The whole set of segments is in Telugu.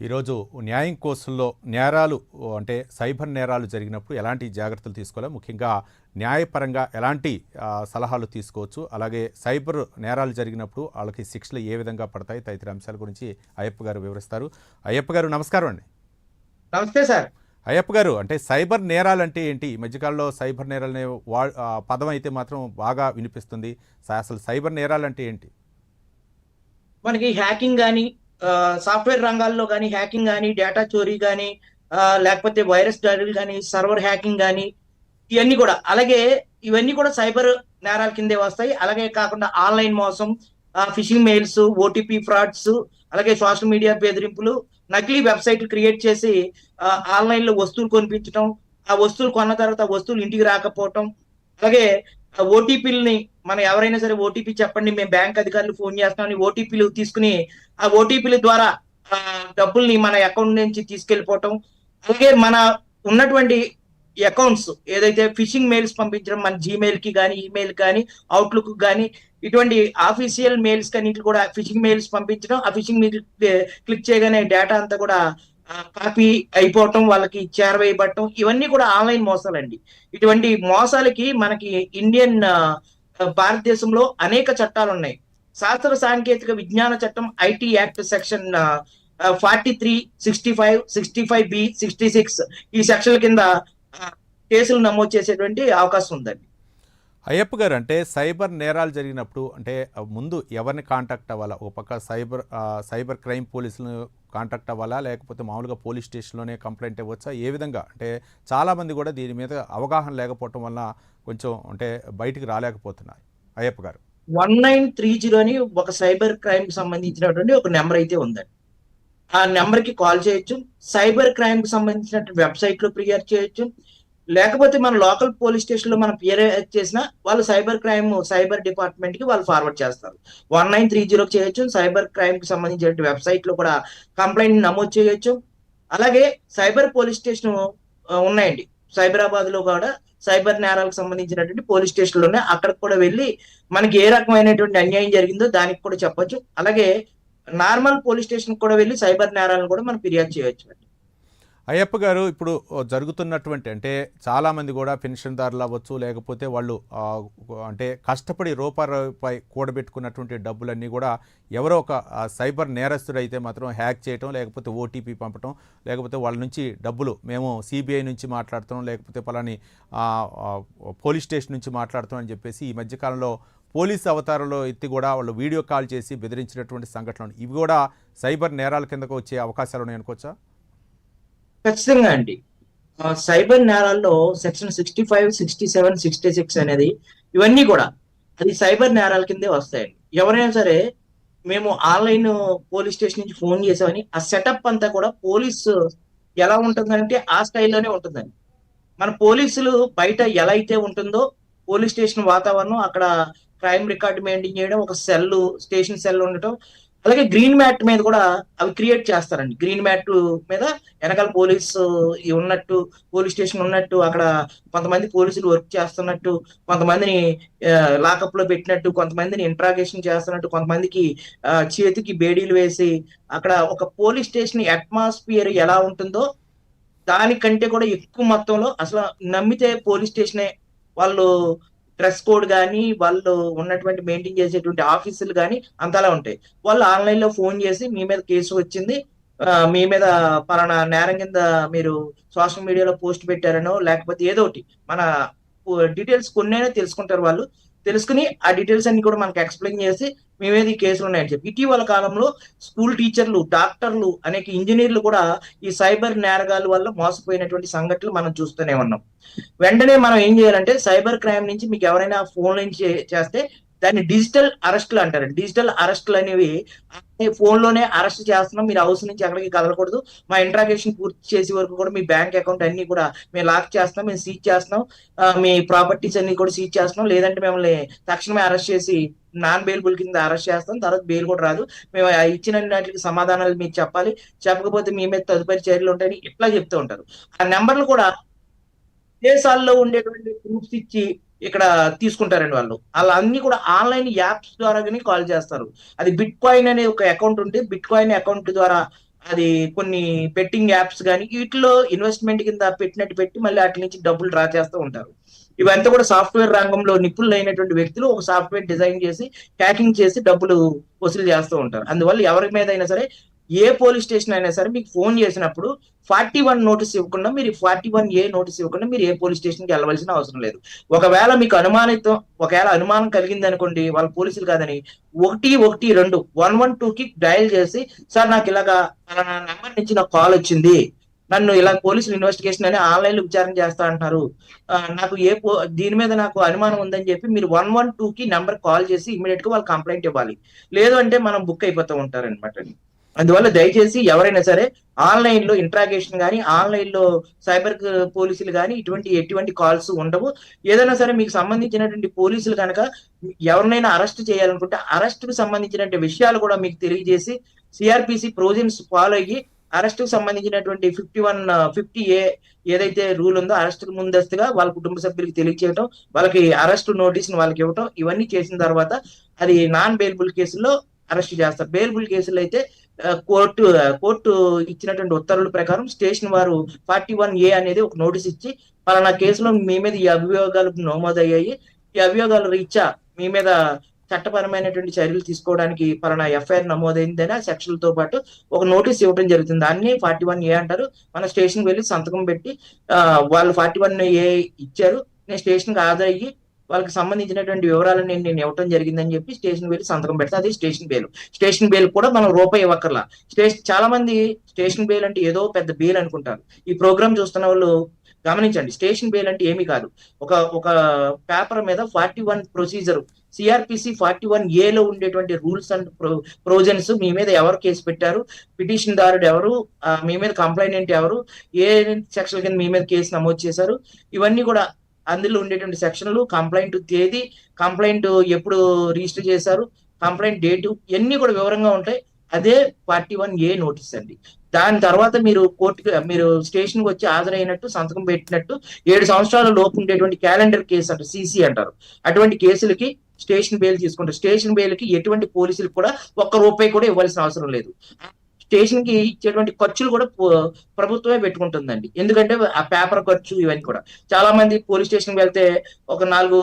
ఈరోజు న్యాయం కోసంలో నేరాలు అంటే సైబర్ నేరాలు జరిగినప్పుడు ఎలాంటి జాగ్రత్తలు తీసుకోవాలి, ముఖ్యంగా న్యాయపరంగా ఎలాంటి సలహాలు తీసుకోవచ్చు, అలాగే సైబర్ నేరాలు జరిగినప్పుడు వాళ్ళకి శిక్షలు ఏ విధంగా పడతాయి తదితర అంశాల గురించి అయ్యప్ప గారు వివరిస్తారు. అయ్యప్ప గారు నమస్కారం అండి. నమస్తే సార్. అయ్యప్ప గారు, అంటే సైబర్ నేరాలు అంటే ఏంటి? ఈ మధ్యకాలంలో సైబర్ నేరాలనే పదం అయితే మాత్రం బాగా వినిపిస్తుంది. అసలు సైబర్ నేరాలు అంటే ఏంటి? మనకి హ్యాకింగ్ కానీ, సాఫ్ట్వేర్ రంగాల్లో కానీ హ్యాకింగ్ కానీ, డేటా చోరీ కానీ, లేకపోతే వైరస్ దాడులు కానీ, సర్వర్ హ్యాకింగ్ కానీ, ఇవన్నీ కూడా అలాగే ఇవన్నీ కూడా సైబర్ నేరాల కిందే వస్తాయి. అలాగే కాకుండా ఆన్లైన్ మోసం, ఫిషింగ్ మెయిల్స్, ఓటీపీ ఫ్రాడ్స్, అలాగే సోషల్ మీడియా బెదిరింపులు, నకిలీ వెబ్సైట్లు క్రియేట్ చేసి ఆన్లైన్ లో వస్తువులు కొనిపించడం, ఆ వస్తువులు కొన్న తర్వాత వస్తువులు ఇంటికి రాకపోవటం, అలాగే ఓటీపీలని మనం ఎవరైనా సరే ఓటీపీ చెప్పండి మేము బ్యాంక్ అధికారులు ఫోన్ చేస్తామని ఓటీపీలు తీసుకుని ఆ ఓటీపీల ద్వారా డబ్బుల్ని మన అకౌంట్ నుంచి తీసుకెళ్లిపోవటం, అలాగే మన ఉన్నటువంటి అకౌంట్స్ ఏదైతే ఫిషింగ్ మెయిల్స్ పంపించడం, మన జీమెయిల్ కి కానీ, ఈమెయిల్ కానీ, అవుట్లుక్ కానీ, ఇటువంటి ఆఫీషియల్ మెయిల్స్ కన్నింటి కూడా ఫిషింగ్ మెయిల్స్ పంపించడం, ఆ ఫిషింగ్ మెయిల్ క్లిక్ చేయగానే డేటా అంతా కూడా కాపీ అయిపోవటం, వాళ్ళకి చేరవేయబడటం, ఇవన్నీ కూడా ఆన్లైన్ మోసాలండి. ఇటువంటి మోసాలకి మనకి ఇండియన్ భారతదేశంలో అనేక చట్టాలు ఉన్నాయి. శాస్త్ర సాంకేతిక విజ్ఞాన చట్టం ఐటీ యాక్ట్ సెక్షన్ 43, 65, 65B, 66 ఈ సెక్షన్ల కింద కేసులు నమోదు చేసేటువంటి అవకాశం ఉందండి. అయ్యప్ప గారు, అంటే సైబర్ నేరాలు జరిగినప్పుడు అంటే ముందు ఎవరిని కాంటాక్ట్ అవ్వాలా? ఒక పక్క సైబర్ క్రైమ్ పోలీసులను కాంటాక్ట్ అవ్వాలా, లేకపోతే మామూలుగా పోలీస్ స్టేషన్లోనే కంప్లైంట్ ఇవ్వచ్చా? ఏ విధంగా? అంటే చాలామంది కూడా దీని మీద అవగాహన లేకపోవటం వల్ల కొంచెం అంటే బయటికి రాలేకపోతున్నారు. అయ్యప్ప గారు, 1930 అని ఒక సైబర్ క్రైమ్ సంబంధించినటువంటి ఒక నెంబర్ అయితే ఉందండి. ఆ నెంబర్ కి కాల్ చేయొచ్చు, సైబర్ క్రైమ్ కి సంబంధించినటువంటి వెబ్సైట్ లో ఫిర్యాదు చేయొచ్చు, లేకపోతే మన లోకల్ పోలీస్ స్టేషన్ లో మనం ఫిర్యాదు చేసినా వాళ్ళు సైబర్ డిపార్ట్మెంట్ కి వాళ్ళు ఫార్వర్డ్ చేస్తారు. 1930 చేయొచ్చు. సైబర్ క్రైమ్ కి సంబంధించిన వెబ్సైట్ లో కూడా కంప్లైంట్ నమోదు చేయొచ్చు. అలాగే సైబర్ పోలీస్ స్టేషన్ ఉన్నాయండి. సైబరాబాద్ లో కూడా సైబర్ నేరాలకు సంబంధించినటువంటి పోలీస్ స్టేషన్లు ఉన్నాయి. అక్కడికి కూడా వెళ్ళి మనకి ఏ రకమైనటువంటి అన్యాయం జరిగిందో దానికి కూడా చెప్పొచ్చు. అలాగే నార్మల్ పోలీస్ స్టేషన్ కూడా వెళ్ళి సైబర్ నేరాలను కూడా మనం ఫిర్యాదు చేయొచ్చు. అయ్యప్ప గారు, ఇప్పుడు జరుగుతున్నటువంటి అంటే చాలామంది కూడా పెన్షన్దారులు అవ్వచ్చు, లేకపోతే వాళ్ళు అంటే కష్టపడి రూపాయి కూడబెట్టుకున్నటువంటి డబ్బులన్నీ కూడా ఎవరో ఒక సైబర్ నేరస్తుడు అయితే మాత్రం హ్యాక్ చేయటం, లేకపోతే ఓటీపీ పంపటం, లేకపోతే వాళ్ళ నుంచి డబ్బులు మేము సిబిఐ నుంచి మాట్లాడుతాం, లేకపోతే పలాని పోలీస్ స్టేషన్ నుంచి మాట్లాడుతాం అని చెప్పేసి ఈ మధ్యకాలంలో పోలీస్ అవతారంలో ఎత్తి కూడా వాళ్ళు వీడియో కాల్ చేసి బెదిరించినటువంటి సంఘటనలు, ఇవి కూడా సైబర్ నేరాల కిందకు వచ్చే అవకాశాలు ఉన్నాయి అనుకోవచ్చా? ఖచ్చితంగా అండి. సైబర్ నేరాల్లో సెక్షన్ 65, 67, 66 అనేది ఇవన్నీ కూడా అది సైబర్ నేరాల కిందే వస్తాయండి. ఎవరైనా సరే మేము ఆన్లైన్ పోలీస్ స్టేషన్ నుంచి ఫోన్ చేసామని ఆ సెటప్ అంతా కూడా పోలీసు ఎలా ఉంటుందంటే ఆ స్టైల్లోనే ఉంటుందండి. మన పోలీసులు బయట ఎలా అయితే ఉంటుందో పోలీస్ స్టేషన్ వాతావరణం, అక్కడ క్రైమ్ రికార్డు మెయింటైన్ చేయడం, ఒక స్టేషన్ సెల్ ఉండటం, అలాగే గ్రీన్ మ్యాట్ మీద కూడా అవి క్రియేట్ చేస్తారండి. గ్రీన్ మ్యాట్ మీద వెనకాల పోలీస్ స్టేషన్ ఉన్నట్టు, అక్కడ కొంతమంది పోలీసులు వర్క్ చేస్తున్నట్టు, కొంతమందిని లాకప్ లో పెట్టినట్టు, కొంతమందిని ఇంట్రాగేషన్ చేస్తున్నట్టు, కొంతమందికి చేతికి బేడీలు వేసి అక్కడ ఒక పోలీస్ స్టేషన్ అట్మాస్ఫియర్ ఎలా ఉంటుందో దానికంటే కూడా ఎక్కువ మొత్తంలో అసలు నమ్మితే పోలీస్ స్టేషనే, వాళ్ళు డ్రెస్ కోడ్ కానీ, వాళ్ళు ఉన్నటువంటి మెయింటైన్ చేసేటువంటి ఆఫీసులు కానీ అంతలా ఉంటాయి. వాళ్ళు ఆన్లైన్ లో ఫోన్ చేసి మీ మీద కేసు వచ్చింది, మీ మీద పలానా నేరం కింద మీరు సోషల్ మీడియాలో పోస్ట్ పెట్టారనో, లేకపోతే ఏదో ఒకటి మన డీటెయిల్స్ కొన్నైనా తెలుసుకుంటారు. వాళ్ళు తెలుసుకుని ఆ డీటెయిల్స్ అన్ని కూడా మనకి ఎక్స్ప్లెయిన్ చేసి మీ మీద ఈ కేసులు ఉన్నాయని చెప్పి. ఇటీవల కాలంలో స్కూల్ టీచర్లు, డాక్టర్లు, అనేక ఇంజనీర్లు కూడా ఈ సైబర్ నేరగాల వల్ల మోసపోయినటువంటి సంఘటనలు మనం చూస్తూనే ఉన్నాం. వెంటనే మనం ఏం చేయాలంటే సైబర్ క్రైమ్ నుంచి మీకు ఎవరైనా ఫోన్ నుంచి చేస్తే దాన్ని డిజిటల్ అరెస్టులు అంటారు. డిజిటల్ అరెస్టులు అనేవి ఫోన్ లోనే అరెస్ట్ చేస్తున్నాం, మీరు హౌస్ నుంచి ఎక్కడికి కదలకూడదు, మా ఇంట్రాగేషన్ పూర్తి చేసే వరకు కూడా మీ బ్యాంక్ అకౌంట్ అన్ని కూడా మేము లాక్ చేస్తున్నాం, మేము సీజ్ చేస్తున్నాం, మీ ప్రాపర్టీస్ అన్ని కూడా సీజ్ చేస్తున్నాం, లేదంటే మిమ్మల్ని తక్షణమే అరెస్ట్ చేసి నాన్ బెయిలబుల్ కింద అరెస్ట్ చేస్తాం, తర్వాత బెయిల్ కూడా రాదు, మేము ఇచ్చిన వాటికి సమాధానాలు మీకు చెప్పాలి, చెప్పకపోతే మీ మీద తదుపరి చర్యలు ఉంటాయని ఇట్లా చెప్తూ ఉంటారు. ఆ నెంబర్లు కూడా దేశాల్లో ఉండేటువంటి ప్రూఫ్స్ ఇచ్చి ఇక్కడ తీసుకుంటారండి. వాళ్ళు అన్ని కూడా ఆన్లైన్ యాప్స్ ద్వారా కాల్ చేస్తారు. అది బిట్ కాయిన్ అనే ఒక అకౌంట్ ఉంటే బిట్ కాయిన్ అకౌంట్ ద్వారా అది కొన్ని బెట్టింగ్ యాప్స్ కానీ వీటిలో ఇన్వెస్ట్మెంట్ కింద పెట్టినట్టు పెట్టి మళ్ళీ వాటి నుంచి డబ్బులు డ్రా చేస్తూ ఉంటారు. ఇవంతా కూడా సాఫ్ట్వేర్ రంగంలో నిపుణులైనటువంటి వ్యక్తులు ఒక సాఫ్ట్వేర్ డిజైన్ చేసి హ్యాకింగ్ చేసి డబ్బులు వసూలు చేస్తూ ఉంటారు. అందువల్ల ఎవరి మీద అయినా సరే ఏ పోలీస్ స్టేషన్ అయినా సరే మీకు ఫోన్ చేసినప్పుడు 41 నోటీస్ ఇవ్వకుండా, మీరు 41A నోటీస్ ఇవ్వకుండా మీరు ఏ పోలీస్ స్టేషన్కి వెళ్ళవలసిన అవసరం లేదు. ఒకవేళ మీకు ఒకవేళ అనుమానం కలిగింది అనుకోండి, వాళ్ళ పోలీసులు కాదని 112 112కి డయల్ చేసి, సార్ నాకు ఇలాగా నా నెంబర్ నుంచి నాకు కాల్ వచ్చింది, నన్ను ఇలా పోలీసులు ఇన్వెస్టిగేషన్ అని ఆన్లైన్ లో విచారణ చేస్తా అంటున్నారు, నాకు దీని మీద నాకు అనుమానం ఉందని చెప్పి మీరు 112కి నెంబర్ కాల్ చేసి ఇమీడియట్ గా వాళ్ళు కంప్లైంట్ ఇవ్వాలి. లేదు అంటే మనం బుక్ అయిపోతూ ఉంటారనమాట. అందువల్ల దయచేసి ఎవరైనా సరే ఆన్లైన్ లో ఇంట్రాగేషన్ కానీ, ఆన్లైన్ లో సైబర్ పోలీసులు కానీ ఎటువంటి కాల్స్ ఉండవు. ఏదైనా సరే మీకు సంబంధించినటువంటి పోలీసులు కనుక ఎవరినైనా అరెస్ట్ చేయాలనుకుంటే అరెస్ట్ కు సంబంధించినటువంటి విషయాలు కూడా మీకు తెలియజేసి సిఆర్పిసి ప్రొవిజన్స్ ఫాలో అయ్యి అరెస్ట్ కు సంబంధించినటువంటి 50A ఏదైతే రూల్ ఉందో అరెస్ట్ కు ముందస్తుగా వాళ్ళ కుటుంబ సభ్యులకు తెలియచేయటం, వాళ్ళకి అరెస్ట్ నోటీస్ వాళ్ళకి ఇవ్వటం, ఇవన్నీ చేసిన తర్వాత అది నాన్ బెయిలబుల్ కేసుల్లో అరెస్ట్ చేస్తారు. బెయిలబుల్ కేసులు అయితే కోర్టు ఇచ్చినటువంటి ఉత్తర్వుల ప్రకారం స్టేషన్ వారు 41A అనేది ఒక నోటీస్ ఇచ్చి, పలానా కేసులో మీ మీద ఈ అభియోగాలు నమోదయ్యాయి, ఈ అభియోగాల రీత్యా మీ మీద చట్టపరమైనటువంటి చర్యలు తీసుకోవడానికి పలానా ఎఫ్ఐఆర్ నమోదైందని ఆ సెక్షన్లతో పాటు ఒక నోటీస్ ఇవ్వడం జరుగుతుంది. దాన్ని 41A అంటారు. మన స్టేషన్ వెళ్ళి సంతకం పెట్టి వాళ్ళు 41A ఇచ్చారు, నేను స్టేషన్కి హాజరయ్యి వాళ్ళకి సంబంధించినటువంటి వివరాలను నేను ఇవ్వటం జరిగిందని చెప్పి స్టేషన్ వెళ్ళి సంతకం పెడితే అది స్టేషన్ బెయిల్. స్టేషన్ బెయిల్ కూడా మనం రూపాయి ఇవ్వక్కర్లా. చాలా మంది స్టేషన్ బెయిల్ అంటే ఏదో పెద్ద బెయిల్ అనుకుంటారు. ఈ ప్రోగ్రామ్ చూస్తున్న వాళ్ళు గమనించండి, స్టేషన్ బెయిల్ అంటే ఏమీ కాదు. ఒక పేపర్ మీద 41 ప్రొసీజర్ సిఆర్పిసి 41A ఉండేటువంటి రూల్స్ అండ్ ప్రొవిజన్స్, మీ మీద ఎవరు కేసు పెట్టారు, పిటిషన్ దారుడు ఎవరు, మీ మీద కంప్లైంట్ ఎవరు, ఏ సెక్షన్ కింద మీ మీద కేసు నమోదు చేశారు, ఇవన్నీ కూడా అందులో ఉండేటువంటి సెక్షన్లు, కంప్లైంట్ తేదీ, కంప్లైంట్ ఎప్పుడు రిజిస్టర్ చేశారు, కంప్లైంట్ డేటు, ఇవన్నీ కూడా వివరంగా ఉంటాయి. అదే 41A నోటీస్ అండి. దాని తర్వాత మీరు స్టేషన్ కి వచ్చి హాజరైనట్టు, సంతకం పెట్టినట్టు 7 సంవత్సరాల లోపు ఉండేటువంటి క్యాలెండర్ కేసు అంటారు, సిసి అంటారు, అటువంటి కేసులకి స్టేషన్ బెయిల్ తీసుకుంటారు. స్టేషన్ బెయిల్ కి ఎటువంటి పోలీసులకు కూడా ₹1 కూడా ఇవ్వాల్సిన అవసరం లేదు. స్టేషన్ కి ఇచ్చేటువంటి ఖర్చులు కూడా ప్రభుత్వమే పెట్టుకుంటుందండి. ఎందుకంటే ఆ పేపర్ ఖర్చు ఇవన్నీ కూడా. చాలా మంది పోలీస్ స్టేషన్ వెళ్తే ఒక 4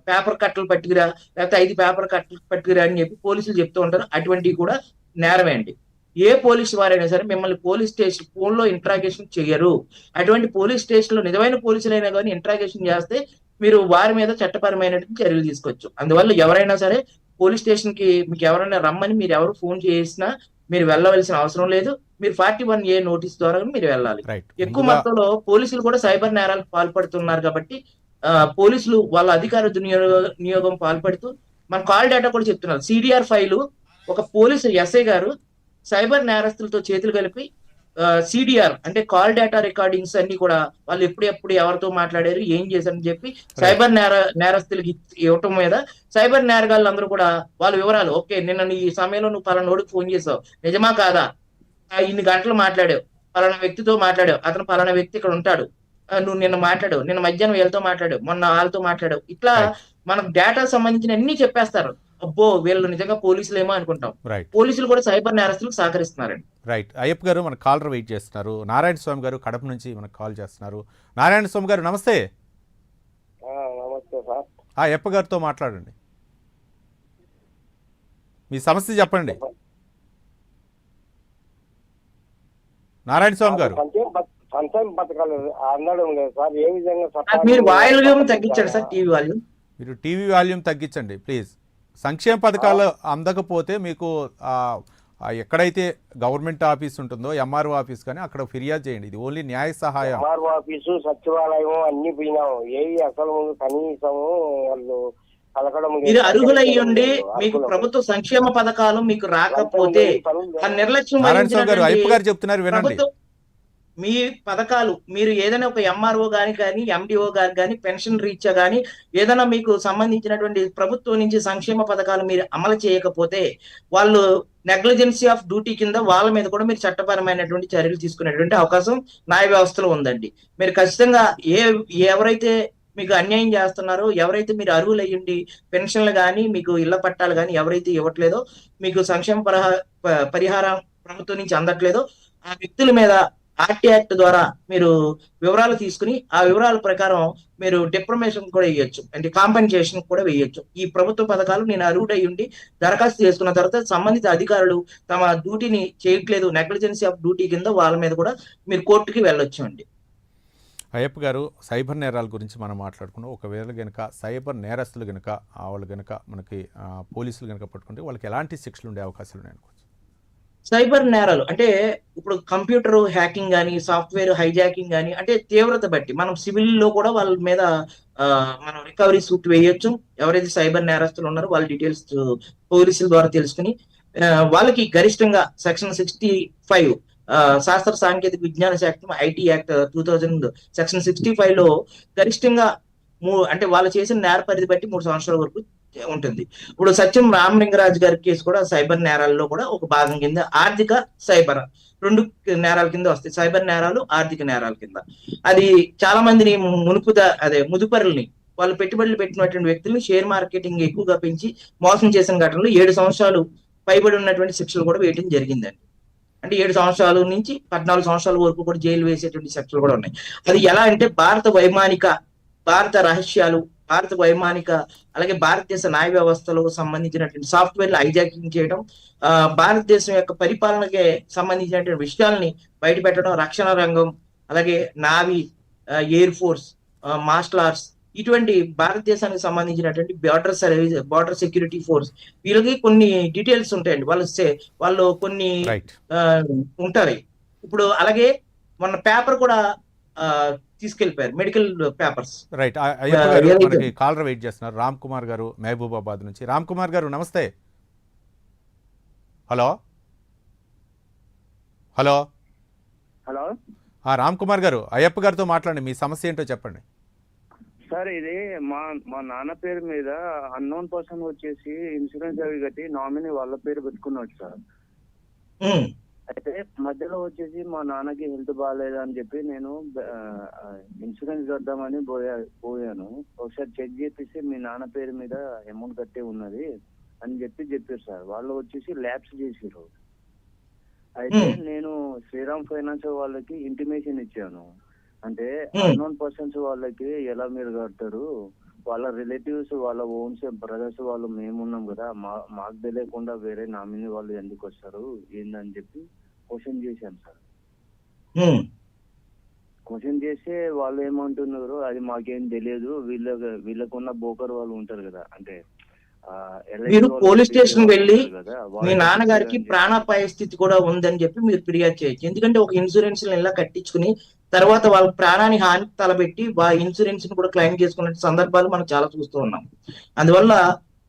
పేపర్ కట్టలు పట్టుకురా, లేకపోతే 5 పేపర్ కట్టలు పట్టుకురా అని చెప్పి పోలీసులు చెప్తూ ఉంటారు. అటువంటివి కూడా నేరమే అండి. ఏ పోలీసు వారైనా సరే మిమ్మల్ని పోలీస్ స్టేషన్ ఫోన్ లో ఇంట్రాగేషన్ చేయరు. అటువంటి పోలీస్ స్టేషన్ లో నిజమైన పోలీసులైనా కానీ ఇంట్రాగేషన్ చేస్తే మీరు వారి మీద చట్టపరమైనటువంటి చర్యలు తీసుకోవచ్చు. అందువల్ల ఎవరైనా సరే పోలీస్ స్టేషన్ కి మీకు ఎవరైనా రమ్మని మీరు ఎవరు ఫోన్ చేసినా మీరు వెళ్ళవలసిన అవసరం లేదు. మీరు 41A నోటీస్ ద్వారా మీరు వెళ్ళాలి. ఎక్కువ మొత్తంలో పోలీసులు కూడా సైబర్ నేరాలకు పాల్పడుతున్నారు కాబట్టి పోలీసులు వాళ్ళ అధికార వినియోగం పాల్పడుతూ మన కాల్ డేటా కూడా చెప్తున్నారు. CDR ఫైలు ఒక పోలీసు ఎస్ఐ గారు సైబర్ నేరస్తులతో చేతులు కలిపి CDR అంటే కాల్ డేటా రికార్డింగ్స్ అన్ని కూడా వాళ్ళు ఎప్పుడెప్పుడు ఎవరితో మాట్లాడారు, ఏం చేశారని చెప్పి సైబర్ నేరస్తులకి ఇవ్వటం మీద సైబర్ నేరగాళ్ళు అందరూ కూడా వాళ్ళ వివరాలు, ఓకే నిన్న ఈ సమయంలో నువ్వు పలానోడికి ఫోన్ చేసావు, నిజమా కాదా, ఇన్ని గంటలు మాట్లాడావు, పలానా వ్యక్తితో మాట్లాడావు, అతను పలానా వ్యక్తి ఇక్కడ ఉంటాడు, నువ్వు నిన్న మాట్లాడావు, నిన్న మధ్యాహ్నం వీళ్ళతో మాట్లాడావు, మొన్న వాళ్ళతో మాట్లాడావు, ఇట్లా మనకు డేటా సంబంధించిన అన్ని చెప్పేస్తారు. అబ్బో వీళ్ళు నిజంగా పోలీసులేమో అనుకుంటాం. పోలీసులు కూడా సైబర్ నేరస్తులకు సహకరిస్తున్నారండి. రైట్. అయ్యప్ప గారు మన కాలర్ వెయిట్ చేస్తున్నారు. నారాయణ స్వామి గారు కడప నుంచి మనకు కాల్ చేస్తున్నారు. నారాయణ స్వామి గారు నమస్తే. నమస్తే సార్. అయ్యప్ప గారితో మాట్లాడండి, మీ సమస్య చెప్పండి. నారాయణ స్వామి గారు సంక్షేమ పథకాలు అందడం లేదు సార్, ఏ విధంగా మీరు వాల్యూమ్ తగ్గించండి సార్, టీవీ వాల్యూమ్. మీరు టీవీ వాల్యూమ్ తగ్గించండి ప్లీజ్. సంక్షేమ పథకాలు అందకపోతే మీకు ఎక్కడైతే గవర్నమెంట్ ఆఫీస్ ఉంటుందో ఎంఆర్ఓ ఆఫీస్ కానీ అక్కడ ఫిర్యాదు చేయండి. ఇది ఓన్లీ న్యాయ సహాయం. ఎంఆర్ఓ ఆఫీసు, సచివాలయం అన్ని పోయినాము, ఏవి అసలు కనీసము వాళ్ళు కలకడం. మీరు అర్హులయ్యుండి మీకు ప్రభుత్వ సంక్షేమ పథకాలు మీకు రాకపోతే ఆ నిర్లక్ష్యం అయ్యప్ప గారు చెప్తున్నారు వినండి. మీ పథకాలు మీరు ఏదైనా ఒక ఎంఆర్ఓ గాని ఎండిఓ గారు కానీ పెన్షన్ రీత్యా కానీ ఏదైనా మీకు సంబంధించినటువంటి ప్రభుత్వం నుంచి సంక్షేమ పథకాలు మీరు అమలు చేయకపోతే వాళ్ళు నెగ్లిజెన్సీ ఆఫ్ డ్యూటీ కింద వాళ్ళ మీద కూడా మీరు చట్టపరమైనటువంటి చర్యలు తీసుకునేటువంటి అవకాశం న్యాయ వ్యవస్థలో ఉందండి. మీరు ఖచ్చితంగా ఎవరైతే మీకు అన్యాయం చేస్తున్నారో, ఎవరైతే మీరు అర్హులు అయ్యండి పెన్షన్లు కానీ మీకు ఇళ్ల పట్టాలు కానీ ఎవరైతే ఇవ్వట్లేదో, మీకు సంక్షేమ పరిహారం ప్రభుత్వం నుంచి అందట్లేదో ఆ వ్యక్తుల మీద ఆర్టీ యాక్ట్ ద్వారా మీరు వివరాలు తీసుకుని ఆ వివరాల ప్రకారం మీరు డిప్రమేషన్ కూడా వేయొచ్చు, అంటే కాంపెన్సేషన్ కూడా వేయొచ్చు. ఈ ప్రభుత్వ పథకాలు నేను అర్హుడై ఉండి దరఖాస్తు చేసుకున్న తర్వాత సంబంధిత అధికారులు తమ డ్యూటీని చేయట్లేదు, నెగ్లిజెన్సీ ఆఫ్ డ్యూటీ కింద వాళ్ళ మీద కూడా మీరు కోర్టుకి వెళ్ళొచ్చు అండి. అయ్యప్ప గారు, సైబర్ నేరాల గురించి మనం మాట్లాడుకున్నాం. ఒకవేళ గనుక సైబర్ నేరస్తులు గనుక వాళ్ళు గనుక మనకి పోలీసులు గనుక పట్టుకుంటే వాళ్ళకి ఎలాంటి శిక్షలు ఉండే అవకాశాలు ఉన్నాయి అనుకోవచ్చు? సైబర్ నేరాలు అంటే ఇప్పుడు కంప్యూటర్ హ్యాకింగ్ కానీ, సాఫ్ట్వేర్ హైజాకింగ్ కానీ, అంటే తీవ్రత బట్టి మనం సివిల్ లో కూడా వాళ్ళ మీద మనం రికవరీ సూట్ వేయొచ్చు. ఎవరైతే సైబర్ నేరస్తులు ఉన్నారో వాళ్ళ డీటెయిల్స్ పోలీసుల ద్వారా తెలుసుకుని వాళ్ళకి గరిష్టంగా సెక్షన్ 65 శాస్త్ర సాంకేతిక విజ్ఞాన శాఖ ఐటీ యాక్ట్ 2000 సెక్షన్ 65 లో గరిష్టంగా అంటే వాళ్ళు చేసిన నేర పరిధి బట్టి 3 సంవత్సరాల వరకు ఉంటుంది. ఇప్పుడు సత్యం రామలింగరాజు గారి కేసు కూడా సైబర్ నేరాల్లో కూడా ఒక భాగం కింద, ఆర్థిక సైబర్ 2 నేరాల కింద వస్తాయి. సైబర్ నేరాలు, ఆర్థిక నేరాల కింద. అది చాలా మందిని ముదుపరుల్ని వాళ్ళు పెట్టుబడులు పెట్టినటువంటి వ్యక్తుల్ని షేర్ మార్కెటింగ్ ఎక్కువగా పెంచి మోసం చేసిన ఘటనలు 7 సంవత్సరాలు పైబడి ఉన్నటువంటి శిక్షలు కూడా వేయడం జరిగిందండి. అంటే 7 సంవత్సరాల నుంచి 14 సంవత్సరాల వరకు కూడా జైలు వేసేటువంటి శిక్షలు కూడా ఉన్నాయి. అది ఎలా అంటే భారత రహస్యాలు, భారత వైమానిక, అలాగే భారతదేశ న్యాయ వ్యవస్థలో సంబంధించినటువంటి సాఫ్ట్వేర్లు హైజాకింగ్ చేయడం, భారతదేశం యొక్క పరిపాలనకి సంబంధించినటువంటి విషయాల్ని బయట పెట్టడం, రక్షణ రంగం, అలాగే navy, air force, martial arts, ఇటువంటి భారతదేశానికి సంబంధించినటువంటి బార్డర్ సెక్యూరిటీ ఫోర్స్, వీళ్ళకి కొన్ని డీటెయిల్స్ ఉంటాయండి. వాళ్ళు కొన్ని ఉంటాయి. ఇప్పుడు అలాగే మొన్న పేపర్ కూడా తీసుకెళ్లిపోయారు, మెడికల్ పేపర్స్. రైట్. అయ్యప్ప గారు, మనకి కాలర్ వెయిట్ చేస్తున్నారు, రామ్ కుమార్ గారు మహబూబాబాద్ నుంచి. రామ్ కుమార్ గారు నమస్తే. Hello hello hello Ram Kumar గారు, అయ్యప్ప గారితో మాట్లాడండి, మీ సమస్య ఏంటో చెప్పండి. సార్, ఇది మా నాన్న పేరు మీద అన్నోన్ పర్సన్ వచ్చేసి ఇన్సూరెన్స్ అవి కట్టి నామినీ వాళ్ళ పేరు పెట్టుకున్నాడు సార్. అయితే మధ్యలో వచ్చేసి మా నాన్నకి హెల్త్ బాగాలేదు అని చెప్పి నేను ఇన్సూరెన్స్ కడదామని పోయాను. ఒకసారి చెక్ చేపిస్తే మీ నాన్న పేరు మీద అమౌంట్ కట్టే ఉన్నది అని చెప్పారు సార్. వాళ్ళు వచ్చేసి ల్యాబ్స్ చేసిర్రు. అయితే నేను శ్రీరామ్ ఫైనాన్స్ వాళ్ళకి ఇంటిమేషన్ ఇచ్చాను. అంటే అన్నోన్ పర్సన్స్ వాళ్ళకి ఎలా మీరు కడతారు, వాళ్ళ రిలేటివ్స్, వాళ్ళ ఓన్స్ బ్రదర్స్ వాళ్ళు మేమున్నాం కదా, మాకు తెలియకుండా వేరే నామినీ వాళ్ళు ఎందుకు వస్తారు ఏందని చెప్పి క్వశ్చన్ చేశాను సార్. క్వశ్చన్ చేస్తే వాళ్ళు ఏమంటున్నారు, అది మాకేం తెలియదు, వీళ్ళకున్న బోకర్ వాళ్ళు ఉంటారు కదా, అంటే మీరు పోలీస్ స్టేషన్ వెళ్ళి మీ నాన్నగారికి ప్రాణాపాయ స్థితి కూడా ఉందని చెప్పి మీరు ఫిర్యాదు చేయొచ్చు. ఎందుకంటే ఒక ఇన్సూరెన్స్ ఇలా కట్టించుకుని తర్వాత వాళ్ళ ప్రాణాన్ని హాని తలబెట్టి ఇన్సూరెన్స్ ని కూడా క్లెయిమ్ చేసుకునే సందర్భాలు మనం చాలా చూస్తూ ఉన్నాం. అందువల్ల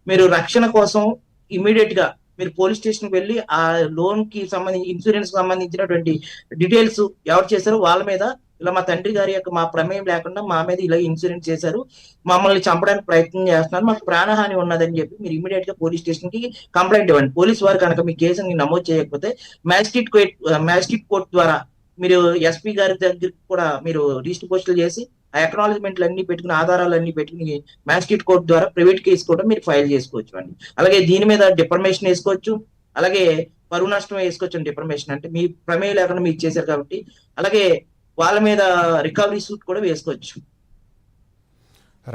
మీరు రక్షణ కోసం ఇమీడియట్ గా మీరు పోలీస్ స్టేషన్ వెళ్ళి ఆ లోన్ కి సంబంధించి, ఇన్సూరెన్స్ సంబంధించినటువంటి డీటెయిల్స్ ఎవరు చేశారో వాళ్ళ మీద, ఇలా మా తండ్రి గారి యొక్క మా ప్రమేయం లేకుండా మా మీద ఇలా ఇన్సూరెన్స్ చేశారు, మమ్మల్ని చంపడానికి ప్రయత్నం చేస్తున్నారు, మాకు ప్రాణహాని ఉన్నదని చెప్పి మీరు ఇమీడియట్ గా పోలీస్ స్టేషన్ కి కంప్లైంట్ ఇవ్వండి. పోలీస్ వారు కనుక మీ కేసుని నమోదు చేయకపోతే మ్యాజిస్ట్రేట్ కోర్టు ద్వారా మీరు ఎస్పీ గారి దగ్గరికి కూడా మీరు రిజిస్టర్ పోస్టులు చేసి ఆ అక్నాలజ్మెంట్లు అన్ని పెట్టుకుని, ఆధారాలు అన్ని పెట్టుకుని మ్యాజిస్ట్రేట్ కోర్టు ద్వారా ప్రైవేట్ కేసు కూడా మీరు ఫైల్ చేసుకోవచ్చు అండి. అలాగే దీని మీద డిఫర్మేషన్ వేసుకోవచ్చు, అలాగే పరువు నష్టం వేసుకోవచ్చు. డిఫర్మేషన్ అంటే మీ ప్రమేయం లేకుండా మీరు చేశారు కాబట్టి, అలాగే వాళ్ళ మీద రికవరీ సూట్ కూడా వేసుకోవచ్చు.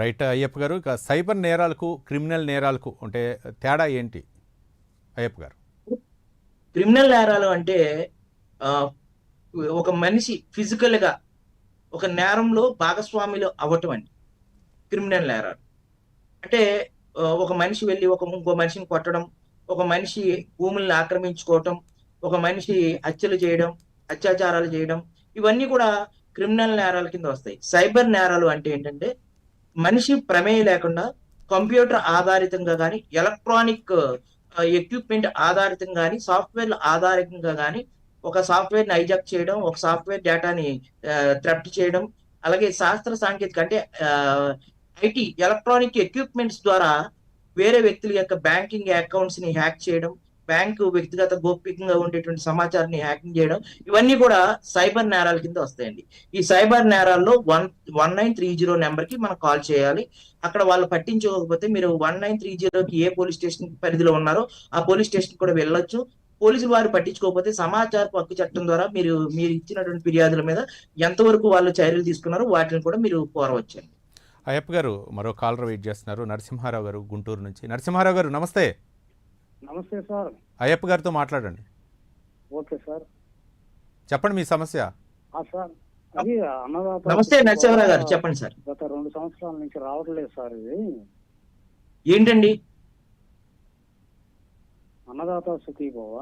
రైట్ అయ్యప్ప గారు, ఇక సైబర్ నేరాలకు క్రిమినల్ నేరాలకు అంటే తేడా ఏంటి అయ్యప్ప గారు? క్రిమినల్ నేరాలు అంటే ఒక మనిషి ఫిజికల్ గా ఒక నేరంలో భాగస్వాములు అవ్వటం అండి క్రిమినల్ నేరాలు. అంటే ఒక మనిషి వెళ్ళి ఇంకో మనిషిని కొట్టడం, ఒక మనిషి భూముల్ని ఆక్రమించుకోవటం, ఒక మనిషి హత్యలు చేయడం, అత్యాచారాలు చేయడం, ఇవన్నీ కూడా క్రిమినల్ నేరాల కింద వస్తాయి. సైబర్ నేరాలు అంటే ఏంటంటే మనిషి ప్రమేయం లేకుండా కంప్యూటర్ ఆధారితంగా కానీ, ఎలక్ట్రానిక్ ఎక్విప్మెంట్ ఆధారితంగా కానీ, సాఫ్ట్వేర్ల ఆధారితంగా కానీ ఒక సాఫ్ట్వేర్ ని హైజాక్ చేయడం, ఒక సాఫ్ట్వేర్ డేటాని థ్రెఫ్ట్ చేయడం, అలాగే శాస్త్ర సాంకేతిక అంటే ఐటీ ఎలక్ట్రానిక్ ఎక్విప్మెంట్స్ ద్వారా వేరే వ్యక్తుల యొక్క బ్యాంకింగ్ అకౌంట్స్ ని హ్యాక్ చేయడం, బ్యాంకు వ్యక్తిగత గోప్యంగా ఉండేటువంటి సమాచారాన్ని హ్యాకింగ్ చేయడం, ఇవన్నీ కూడా సైబర్ నేరాల కింద వస్తాయండి. ఈ సైబర్ నేరాల్లో 1930 నెంబర్ కి మనం కాల్ చేయాలి. అక్కడ వాళ్ళు పట్టించుకోకపోతే మీరు 1930కి ఏ పోలీస్ స్టేషన్ పరిధిలో ఉన్నారో ఆ పోలీస్ స్టేషన్ కూడా వెళ్ళొచ్చు. పోలీసులు వారు పట్టించుకోకపోతే సమాచారపు హక్కు చట్టం ద్వారా మీరు మీరు ఇచ్చినటువంటి ఫిర్యాదుల మీద ఎంతవరకు వాళ్ళు చర్యలు తీసుకున్నారో వాటిని కూడా మీరు కోరవచ్చండి. అయ్యప్ప గారు మరో కాలర్ వెయిట్ చేస్తున్నారు. నరసింహారావు గారు గుంటూరు నుంచి. నరసింహారావు గారు నమస్తే. నమస్తే సార్. అయ్యప్ప గారితో మాట్లాడండి. Okay sir. చెప్పండి మీ సమస్య. సార్ అది అన్నదాత నమస్తే నరసింహారావు గారు, చెప్పండి సార్. గత 2 సంవత్సరాల నుంచి రావట్లేదు సార్. ఇది ఏంటండి? అన్నదాత సుఖీభవ.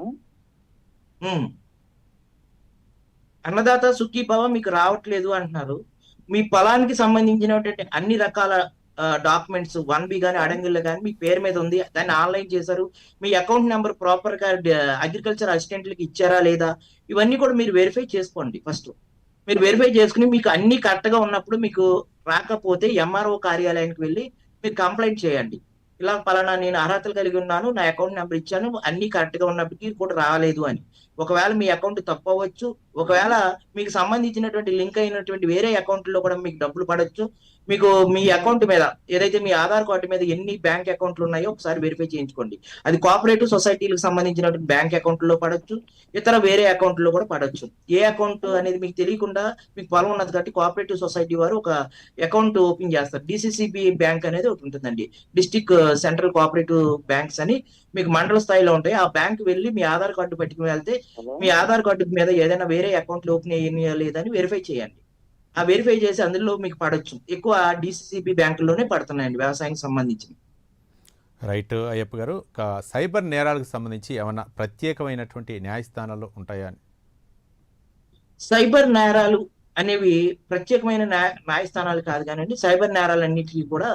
ఉమ్. అన్నదాత సుఖీభవ మీకు రావట్లేదు అంటున్నారు. మీ పొలానికి సంబంధించినటువంటి అన్ని రకాల డాక్యుమెంట్స్ 1B కానీ అడంగుల్లో కానీ మీ పేరు మీద ఉంది, దాన్ని ఆన్లైన్ చేశారు, మీ అకౌంట్ నెంబర్ ప్రాపర్ గా అగ్రికల్చర్ అసిస్టెంట్లకి ఇచ్చారా లేదా, ఇవన్నీ కూడా మీరు వెరిఫై చేసుకోండి. ఫస్ట్ మీరు వెరిఫై చేసుకుని మీకు అన్ని కరెక్ట్ గా ఉన్నప్పుడు మీకు రాకపోతే ఎంఆర్ఓ కార్యాలయానికి వెళ్ళి మీరు కంప్లైంట్ చేయండి. ఇలా పలానా నేను అర్హతలు కలిగి ఉన్నాను, నా అకౌంట్ నెంబర్ ఇచ్చాను, అన్ని కరెక్ట్ గా ఉన్నప్పటికీ కూడా రాలేదు అని. ఒకవేళ మీ అకౌంట్ తప్పు అవ్వచ్చు, ఒకవేళ మీకు సంబంధించినటువంటి లింక్ అయినటువంటి వేరే అకౌంట్ లో కూడా మీకు డబ్బులు పడవచ్చు. మీకు మీ అకౌంట్ మీద ఏదైతే మీ ఆధార్ కార్డు మీద ఎన్ని బ్యాంక్ అకౌంట్లు ఉన్నాయో ఒకసారి వెరిఫై చేయించుకోండి. అది కోఆపరేటివ్ సొసైటీలకు సంబంధించినటువంటి బ్యాంక్ అకౌంట్ లో పడవచ్చు, ఇతర వేరే అకౌంట్ లో కూడా పడవచ్చు. ఏ అకౌంట్ అనేది మీకు తెలియకుండా మీకు పొలం ఉన్నది కాబట్టి కోఆపరేటివ్ సొసైటీ వారు ఒక అకౌంట్ ఓపెన్ చేస్తారు. డిసిసిబి బ్యాంక్ అనేది ఒకటి ఉంటుందండి, డిస్ట్రిక్ట్ సెంట్రల్ కోఆపరేటివ్ బ్యాంక్స్ అని మీకు మండల స్థాయిలో ఉంటాయి. ఆ బ్యాంక్ వెళ్ళి మీ ఆధార్ కార్డు పట్టుకుని వెళ్తే మీ ఆధార్ కార్డు మీద ఏదైనా వేరే అకౌంట్లు ఓపెన్ అయ్యా లేదని వెరిఫై చేయండి. ఆ వెరిఫై చేసి అందులో మీకు పడవచ్చు. ఎక్కువ డిసిసిబి బ్యాంకుల్లోనే పడుతున్నాయండి వ్యవసాయానికి సంబంధించి. రైట్ అయ్యప్ప గారు, సైబర్ నేరాలకు సంబంధించి ఏమన్నా ప్రత్యేకమైనటువంటి న్యాయస్థానాలు ఉంటాయా అని? సైబర్ నేరాలు అనేవి ప్రత్యేకమైన న్యాయస్థానాలు కాదు కానివ్వండి, సైబర్ నేరాలన్నిటికీ కూడా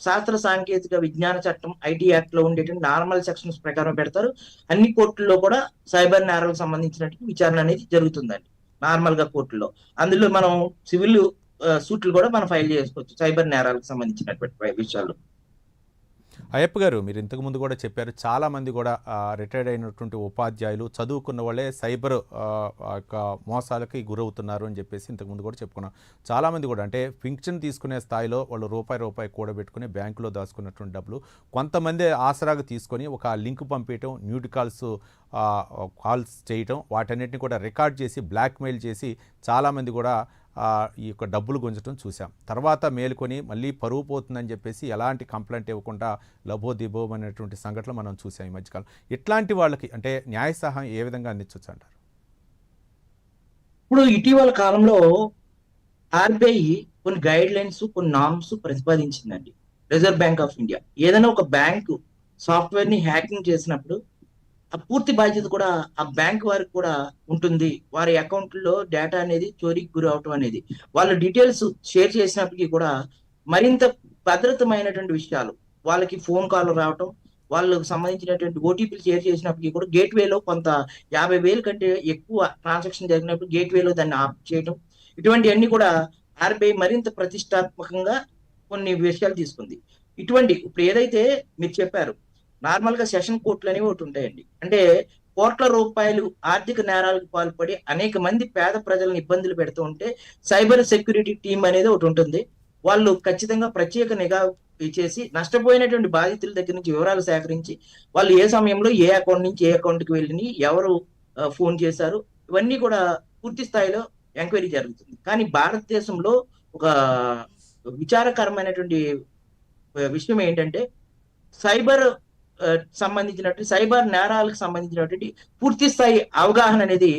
శాస్త్ర సాంకేతిక విజ్ఞాన చట్టం ఐటీ యాక్ట్ లో ఉండేటువంటి నార్మల్ సెక్షన్స్ ప్రకారం పెడతారు. అన్ని కోర్టుల్లో కూడా సైబర్ నేరాలకు సంబంధించినట్టు విచారణ అనేది జరుగుతుందండి నార్మల్ గా కోర్టులో. అందులో మనం సివిల్ సూట్లు కూడా మనం ఫైల్ చేసుకోవచ్చు సైబర్ నేరాలకు సంబంధించినటువంటి విషయాలు. అయ్యప్ప గారు, మీరు ఇంతకు ముందు కూడా చెప్పారు, చాలామంది కూడా రిటైర్డ్ అయినటువంటి ఉపాధ్యాయులు చదువుకున్న వాళ్ళే సైబర్ మోసాలకి గురవుతున్నారు అని చెప్పేసి ఇంతకుముందు కూడా చెప్పుకున్నాం. చాలామంది కూడా అంటే పింఛన్ తీసుకునే స్థాయిలో వాళ్ళు రూపాయి కూడబెట్టుకుని బ్యాంకులో దాచుకున్నటువంటి డబ్బులు కొంతమంది ఆసరాగా తీసుకొని ఒక లింక్ పంపించడం, న్యూడ్ కాల్స్ చేయటం, వాటన్నిటిని కూడా రికార్డ్ చేసి బ్లాక్మెయిల్ చేసి చాలామంది కూడా ఈ యొక్క డబ్బులు గుంజటం చూసాం. తర్వాత మేలుకొని మళ్ళీ పరువు పోతుందని చెప్పేసి ఎలాంటి కంప్లైంట్ ఇవ్వకుండా లబోదిబోం అనేటువంటి సంఘటనలు మనం చూసాం ఈ మధ్యకాలం. ఇట్లాంటి వాళ్ళకి అంటే న్యాయ సహాయం ఏ విధంగా అందించవచ్చు అంటారు? ఇప్పుడు ఇటీవల కాలంలో ఆర్బీఐ కొన్ని గైడ్ లైన్స్, కొన్ని నార్మ్స్ ప్రతిపాదించిందండి. రిజర్వ్ బ్యాంక్ ఆఫ్ ఇండియా ఏదైనా ఒక బ్యాంకు సాఫ్ట్వేర్ ని హ్యాకింగ్ చేసినప్పుడు ఆ పూర్తి బాధ్యత కూడా ఆ బ్యాంక్ వారికి కూడా ఉంటుంది. వారి అకౌంట్లో డేటా అనేది చోరీకి గురి అవటం అనేది, వాళ్ళ డీటెయిల్స్ షేర్ చేసినప్పటికీ కూడా మరింత భద్రతమైనటువంటి విషయాలు, వాళ్ళకి ఫోన్ కాల్ రావటం, వాళ్ళకు సంబంధించినటువంటి ఓటీపీలు షేర్ చేసినప్పటికీ కూడా గేట్వేలో కొంత 50,000 కంటే ఎక్కువ ట్రాన్సాక్షన్ జరిగినప్పుడు గేట్వేలో దాన్ని ఆఫ్ చేయటం, ఇటువంటివన్నీ కూడా ఆర్బీఐ మరింత ప్రతిష్టాత్మకంగా కొన్ని విషయాలు తీసుకుంది. ఇప్పుడు ఏదైతే మీరు చెప్పారు నార్మల్ గా సెషన్ కోర్టులు అనేవి ఒకటి ఉంటాయండి. అంటే కోట్ల రూపాయలు ఆర్థిక నేరాలకు పాల్పడి అనేక మంది పేద ప్రజలను ఇబ్బందులు పెడుతూ ఉంటే సైబర్ సెక్యూరిటీ టీం అనేది ఒకటి ఉంటుంది. వాళ్ళు ఖచ్చితంగా ప్రత్యేక నిఘా చేసి నష్టపోయినటువంటి బాధితుల దగ్గర నుంచి వివరాలు సేకరించి వాళ్ళు ఏ సమయంలో ఏ అకౌంట్ నుంచి ఏ అకౌంట్ కి వెళ్ళి ఎవరు ఫోన్ చేశారు, ఇవన్నీ కూడా పూర్తి స్థాయిలో ఎంక్వైరీ జరుగుతుంది. కానీ భారతదేశంలో ఒక విచారకరమైనటువంటి విషయం ఏంటంటే సైబర్ నేరాలకు సంబంధించినటువంటి పూర్తి స్థాయి అవగాహన అనేది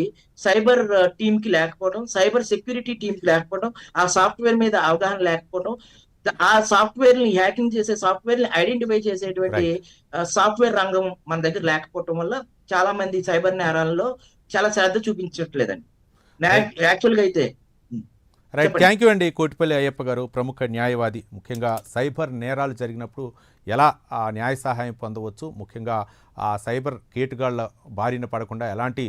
సైబర్ టీమ్ కి లేకపోవడం, సైబర్ సెక్యూరిటీ టీమ్ కి లేకపోవడం, ఆ సాఫ్ట్వేర్ మీద అవగాహన లేకపోవడం, ఆ సాఫ్ట్వేర్ ని హ్యాకింగ్ చేసే సాఫ్ట్వేర్ ని ఐడెంటిఫై చేసేటువంటి సాఫ్ట్వేర్ రంగం మన దగ్గర లేకపోవడం వల్ల చాలా మంది సైబర్ నేరాలలో చాలా శ్రద్ధ చూపించట్లేదండి. యాక్చువల్ గా అయితే రైట్, థ్యాంక్ యూ అండి. కోటిపల్లి అయ్యప్ప గారు, ప్రముఖ న్యాయవాది. ముఖ్యంగా సైబర్ నేరాలు జరిగినప్పుడు ఎలా ఆ న్యాయ సహాయం పొందవచ్చు, ముఖ్యంగా ఆ సైబర్ కేటుగాళ్ల బారిన పడకుండా ఎలాంటి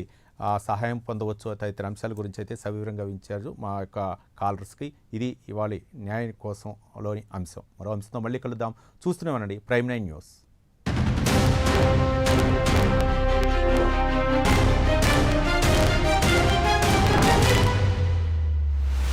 సహాయం పొందవచ్చు తదితర అంశాల గురించి అయితే సవివరంగా వివరించారు మా యొక్క కాలర్స్కి. ఇది ఇవాళ న్యాయం కోసంలోని అంశం. మరో అంశంతో మళ్ళీ కలుద్దాం. చూస్తూనే ఉండండి ప్రైమ్ 9 న్యూస్.